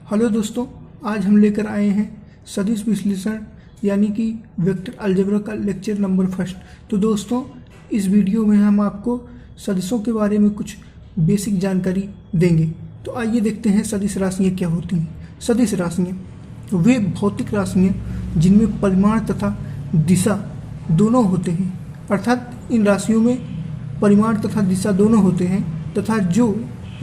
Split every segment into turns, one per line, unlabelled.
Hello दोस्तों, आज हम लेकर आए हैं सदिश विश्लेषण यानी कि वेक्टर अलजेब्रा का लेक्चर नंबर फर्स्ट। तो दोस्तों, इस वीडियो में हम आपको सदिशों के बारे में कुछ बेसिक जानकारी देंगे। तो आइए देखते हैं सदिश राशियाँ क्या होती हैं। सदिश राशियाँ वे भौतिक राशियाँ जिनमें परिमाण तथा दिशा दोनों होते हैं, अर्थात इन राशियों में परिमाण तथा दिशा दोनों होते हैं तथा जो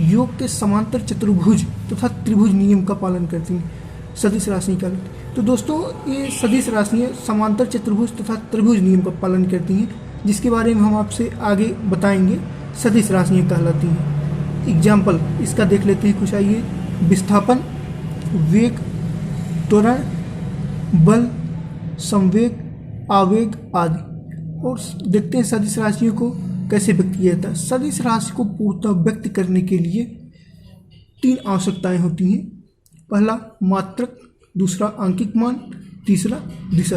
योग के समांतर चतुर्भुज तथा त्रिभुज नियम का पालन करती हैं, सदिश राशि का। तो दोस्तों, ये सदिश राशियाँ समांतर चतुर्भुज तथा त्रिभुज नियम का पालन करती हैं, जिसके बारे में हम आपसे आगे बताएंगे। सदिश राशियाँ कहलाती हैं। एग्जाम्पल इसका देख लेते हैं कुछ। आइए, विस्थापन, वेग, त्वरण, बल, संवेग, आवेग आदि। और देखते हैं सदिश राशियों को कैसे व्यक्त किया जाता है। सदिश राशि को पूर्णतः व्यक्त करने के लिए तीन आवश्यकताएं होती हैं। पहला मात्रक, दूसरा आंकिक मान, तीसरा दिशा।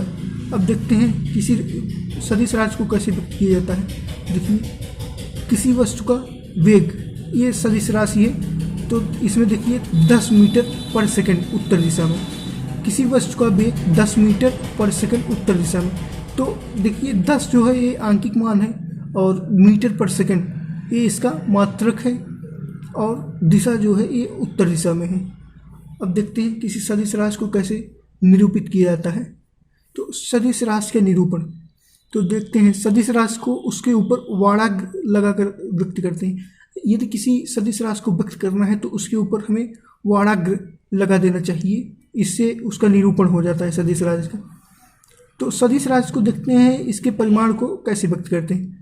अब देखते हैं किसी सदिश राशि को कैसे व्यक्त किया जाता है। देखिए, किसी वस्तु का वेग, ये सदिश राशि है, तो इसमें देखिए 10 मीटर पर सेकंड उत्तर दिशा में। किसी वस्तु का वेग 10 मीटर पर सेकंड उत्तर दिशा में। तो देखिए 10 जो है ये आंकिक मान है और मीटर पर सेकंड ये इसका मात्रक है और दिशा जो है ये उत्तर दिशा में है। अब देखते हैं किसी सदिश राशि को कैसे निरूपित किया जाता है। तो सदिश राशि का निरूपण, तो देखते हैं सदिश राशि को उसके ऊपर वाड़ाग्र लगाकर व्यक्त करते हैं। यदि किसी सदिश राशि को व्यक्त करना है तो उसके ऊपर हमें वाड़ाग्र लगा देना चाहिए, इससे उसका निरूपण हो जाता है सदिश राशि का। तो सदिश राशि को देखते हैं, इसके परिमाण को कैसे व्यक्त करते हैं।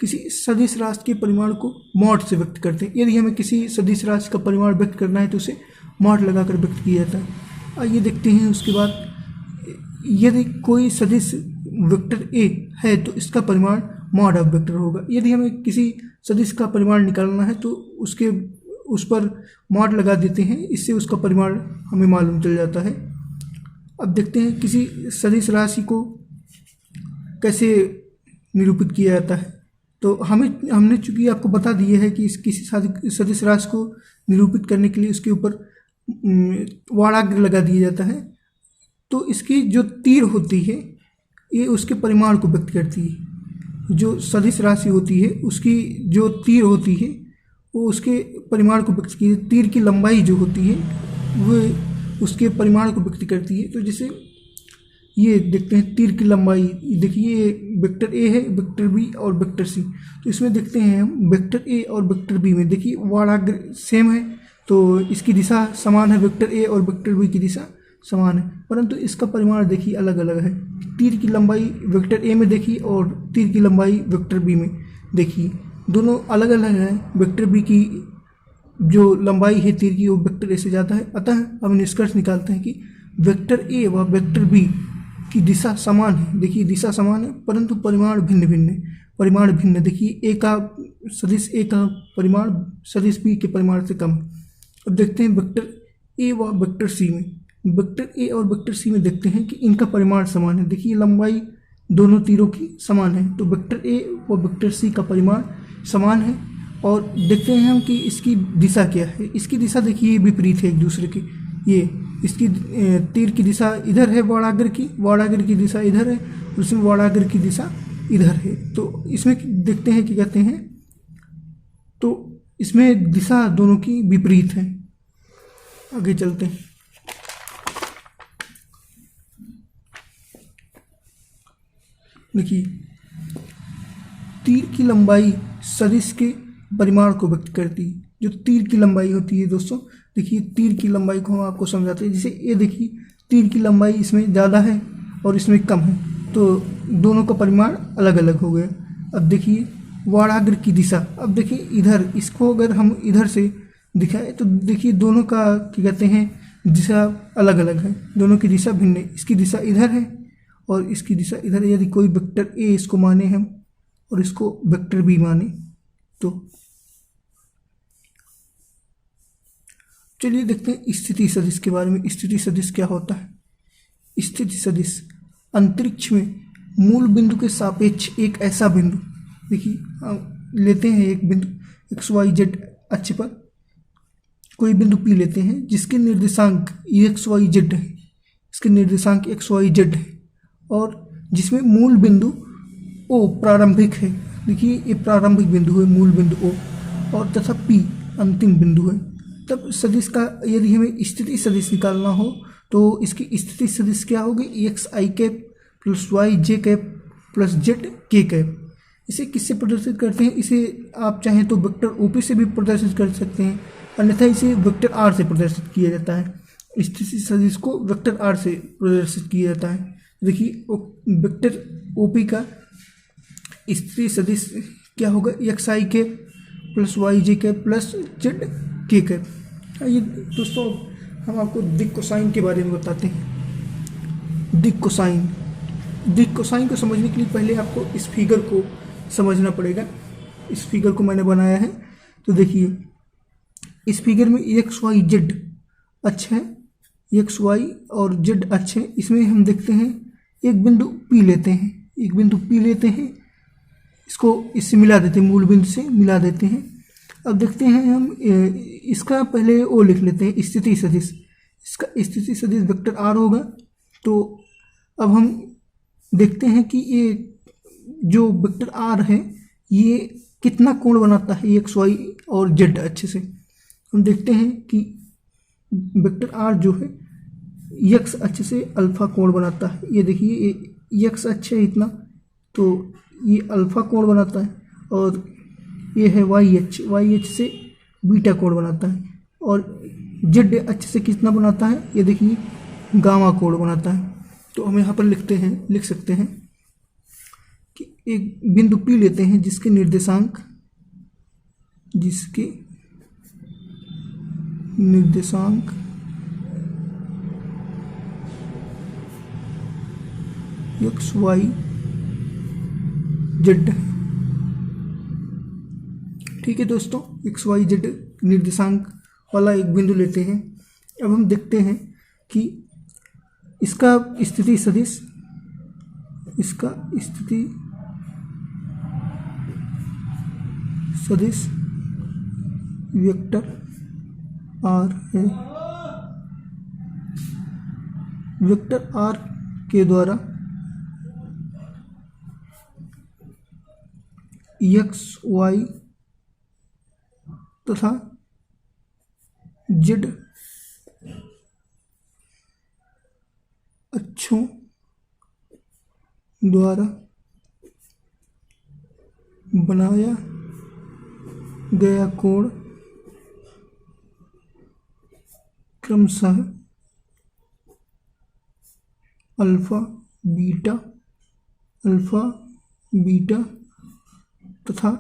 किसी सदिश राशि के परिमाण को मॉड से व्यक्त करते हैं। यदि हमें किसी सदिश राशि का परिमाण व्यक्त करना है तो उसे मॉड लगाकर व्यक्त किया जाता है। आइए देखते हैं उसके बाद, यदि कोई सदिश वेक्टर ए है तो इसका परिमाण मॉड ऑफ वेक्टर होगा। यदि हमें किसी सदिश का परिमाण निकालना है तो उस पर मॉड लगा देते हैं, इससे उसका परिमाण हमें मालूम चल जाता है। अब देखते हैं किसी सदिश राशि को कैसे निरूपित किया जाता है। तो हमने चूंकि आपको बता दिया है कि किसी सदिश राशि को निरूपित करने के लिए उसके ऊपर वाड़ाग्र लगा दिया जाता है। तो इसकी जो तीर होती है ये उसके परिमाण को व्यक्त करती है। जो सदिश राशि होती है उसकी जो तीर होती है वो उसके परिमाण को व्यक्त करती है। तीर की लंबाई जो होती है वो उसके परिमाण को व्यक्त करती है। तो जैसे ये देखते हैं तीर की लंबाई, देखिए वेक्टर ए है, वेक्टर बी और वेक्टर सी। तो इसमें देखते हैं हम वेक्टर ए और वेक्टर बी में देखिए वाड़ाग्र सेम है, तो इसकी दिशा समान है। वेक्टर ए और वेक्टर बी की दिशा समान है, परंतु इसका परिमाण देखिए अलग अलग है। तीर की लंबाई वेक्टर ए में देखिए और तीर की लंबाई वेक्टर बी में देखिए, दोनों अलग अलग है। वेक्टर बी की जो लंबाई है तीर की वो वेक्टर ए से ज़्यादा है। अतः हम निष्कर्ष निकालते हैं कि वेक्टर ए व वेक्टर बी की दिशा समान है। देखिए दिशा समान है परंतु परिमाण भिन्न भिन्न है। परिमाण भिन्न, देखिए ए का सदिश ए का परिमाण सदिश बी के परिमाण से कम है। अब देखते हैं वेक्टर ए व वेक्टर सी में। वेक्टर ए और वेक्टर सी में देखते हैं कि इनका परिमाण समान है। देखिए लंबाई दोनों तीरों की समान है, तो वेक्टर ए व वेक्टर सी का परिमाण समान है। और देखते हैं हम कि इसकी दिशा क्या है। इसकी दिशा देखिए विपरीत है एक दूसरे के। ये इसकी तीर की दिशा इधर है, वाड़ाग्र की दिशा इधर है और इसमें वाड़ाग्र की दिशा इधर है। तो इसमें देखते हैं कि कहते हैं, तो इसमें दिशा दोनों की विपरीत है। आगे चलते हैं। देखिए तीर की लंबाई सदिश के परिमाण को व्यक्त करती है। जो तीर की लंबाई होती है दोस्तों, देखिए तीर की लंबाई को हम आपको समझाते हैं। जैसे ये देखिए तीर की लंबाई इसमें ज़्यादा है और इसमें कम है, तो दोनों का परिमाण अलग अलग हो गया। अब देखिए वाड़ाग्र की दिशा, अब देखिए इधर इसको अगर हम इधर से दिखाएं तो देखिए दोनों का क्या कहते हैं दिशा अलग अलग है, दोनों की दिशा भिन्न है। इसकी दिशा इधर है और इसकी दिशा इधर है। यदि कोई वेक्टर ए इसको माने हम और इसको वेक्टर बी माने तो चलिए देखते हैं स्थिति सदिश के बारे में। स्थिति सदिश क्या होता है। स्थिति सदिश अंतरिक्ष में मूल बिंदु के सापेक्ष एक ऐसा बिंदु, देखिए लेते हैं एक बिंदु XYZ अक्ष पर कोई बिंदु P लेते हैं जिसके निर्देशांक एक्स वाई जेड है, इसके निर्देशांक एक्स वाई जेड है, और जिसमें मूल बिंदु O प्रारंभिक है, देखिए ये प्रारंभिक बिंदु है, मूल बिंदु O, और तथा P अंतिम बिंदु है। तब सदिश का यदि हमें स्थिति सदिश निकालना हो तो इसकी स्थिति सदिश क्या होगी, एक्स आई कैप प्लस वाई जे कैप प्लस जेड के कैप। इसे किससे प्रदर्शित करते हैं, इसे आप चाहें तो वेक्टर ओपी से भी प्रदर्शित कर सकते हैं, अन्यथा इसे वेक्टर आर से प्रदर्शित किया जाता है। स्थिति सदिश को वेक्टर आर से प्रदर्शित किया जाता है। देखिए वेक्टर ओपी का स्थिति सदिश क्या होगा, एक्स आई कैप प्लस वाई जे कैप प्लस जेड के कैप। ये दोस्तों हम आपको दिक् कोसाइन के बारे में बताते हैं। दिक् कोसाइन को समझने के लिए पहले आपको इस फिगर को समझना पड़ेगा। इस फिगर को मैंने बनाया है, तो देखिए इस फिगर में एक्स वाई जेड अक्ष है, एक्स वाई और जेड अक्ष है। इसमें हम देखते हैं एक बिंदु P लेते हैं, एक बिंदु P लेते हैं, इसको इससे मिला देते हैं, मूल बिंदु से मिला देते हैं। अब देखते हैं हम इसका पहले O लिख लेते हैं, स्थिति सदिश। इसका स्थिति सदिश वेक्टर R होगा। तो अब हम देखते हैं कि ये जो वेक्टर R है ये कितना कोण बनाता है एक्स वाई और जेड अक्ष से। हम देखते हैं कि वेक्टर R जो है एक्स अक्ष से अल्फा कोण बनाता है। ये देखिए ये एक्स अक्ष है इतना, तो ये अल्फा कोण बनाता है, और ये है वाई एच से बीटा कोण बनाता है, और जेड अक्ष से कितना बनाता है, ये देखिए गामा कोण बनाता है। तो हम यहाँ पर लिख सकते हैं कि एक बिंदु P लेते हैं जिसके निर्देशांक एक्स वाई जेड। ठीक है दोस्तों, एक्स वाई जेड निर्देशांक वाला एक बिंदु लेते हैं। अब हम देखते हैं कि इसका स्थिति सदिश वेक्टर आर है। वेक्टर आर के द्वारा एक्स वाई तथा जेड अक्षों द्वारा बनाया गया कोण क्रमशः अल्फा बीटा तथा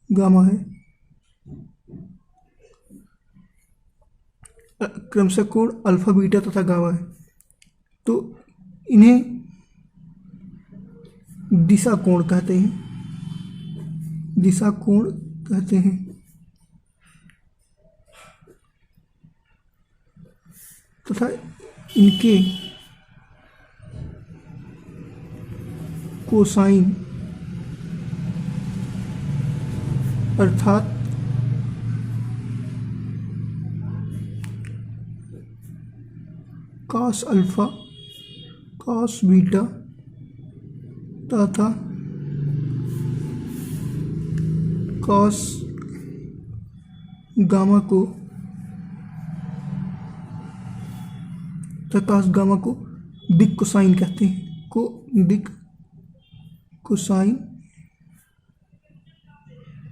गामा है। क्रमशः कोण अल्फा बीटा तथा गामा है, तो इन्हें दिशा कोण कहते हैं। तथा इनके कोसाइन अर्थात कॉस अल्फा कॉस बीटा तथा कॉस गामा को दिक् कोसाइन कहते हैं। दिक् कोसाइन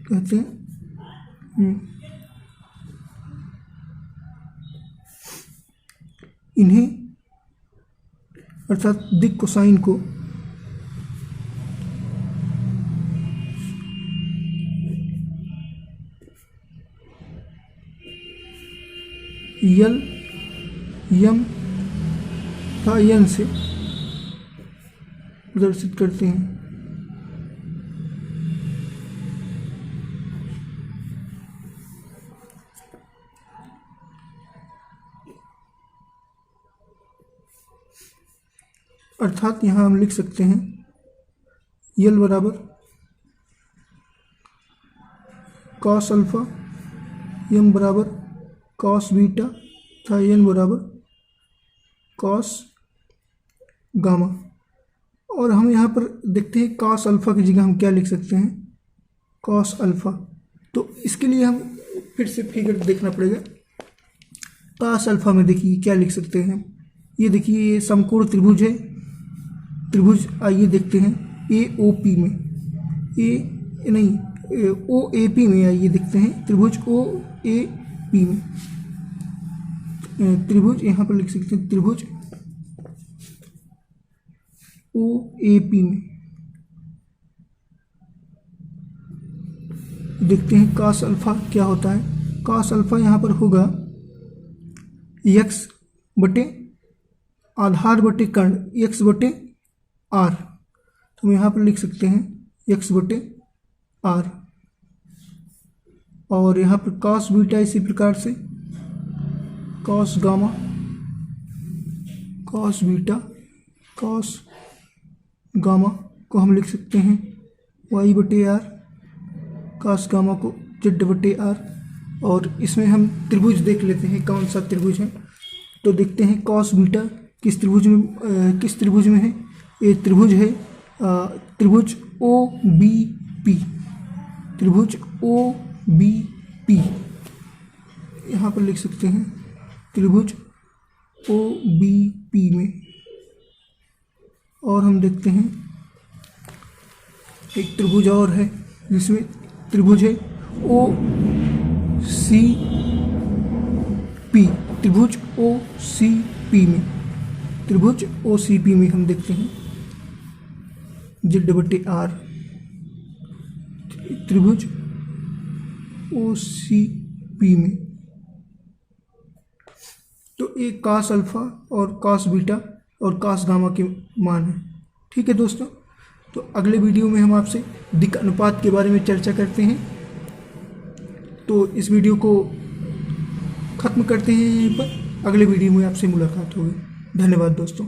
कहते हैं। इन्हें अर्थात दिक् कोसाइन को यल यम तथा यन से प्रदर्शित करते हैं। अर्थात यहाँ हम लिख सकते हैं यल बराबर कॉस अल्फ़ा, एम बराबर कॉस बीटा तथा एन बराबर कॉस गामा। और हम यहाँ पर देखते हैं कॉस अल्फ़ा की जगह हम क्या लिख सकते हैं, कॉस अल्फ़ा। तो इसके लिए हम फिर से फिगर देखना पड़ेगा। कॉस अल्फ़ा में देखिए क्या लिख सकते हैं, ये देखिए ये समकोण त्रिभुज है, त्रिभुज आइए देखते हैं ए ओ पी में, ओ ए पी में आइए देखते हैं त्रिभुज ओ ए पी में, त्रिभुज यहाँ पर लिख सकते हैं त्रिभुज ओ ए पी में। देखते हैं कॉस अल्फ़ा क्या होता है। कॉस अल्फ़ा यहाँ पर होगा x बटे आधार बटे कर्ण, x बटे r। तो हम यहाँ पर लिख सकते हैं x बटे r। और यहाँ पर कॉस बीटा इसी प्रकार से cos gamma, cos beta cos gamma को हम लिख सकते हैं y बटे r, कॉस गामा को z बटे r। और इसमें हम त्रिभुज देख लेते हैं कौन सा त्रिभुज है। तो देखते हैं कॉस बीटा किस त्रिभुज में है। ये त्रिभुज है त्रिभुज ओ बी पी, त्रिभुज ओ बी पी यहाँ पर लिख सकते हैं त्रिभुज ओ बी पी में। और हम देखते हैं एक त्रिभुज और है जिसमें त्रिभुज है ओ सी पी, त्रिभुज ओ सी पी में, त्रिभुज ओ सी पी में हम देखते हैं जेड बटे आर, त्रिभुज ओ सी पी में। तो एक कॉस अल्फ़ा और कॉस बीटा और कॉस गामा के मान है। ठीक है दोस्तों, तो अगले वीडियो में हम आपसे दिक् अनुपात के बारे में चर्चा करते हैं। तो इस वीडियो को ख़त्म करते हैं यहीं पर, अगले वीडियो में आपसे मुलाकात होगी। धन्यवाद दोस्तों।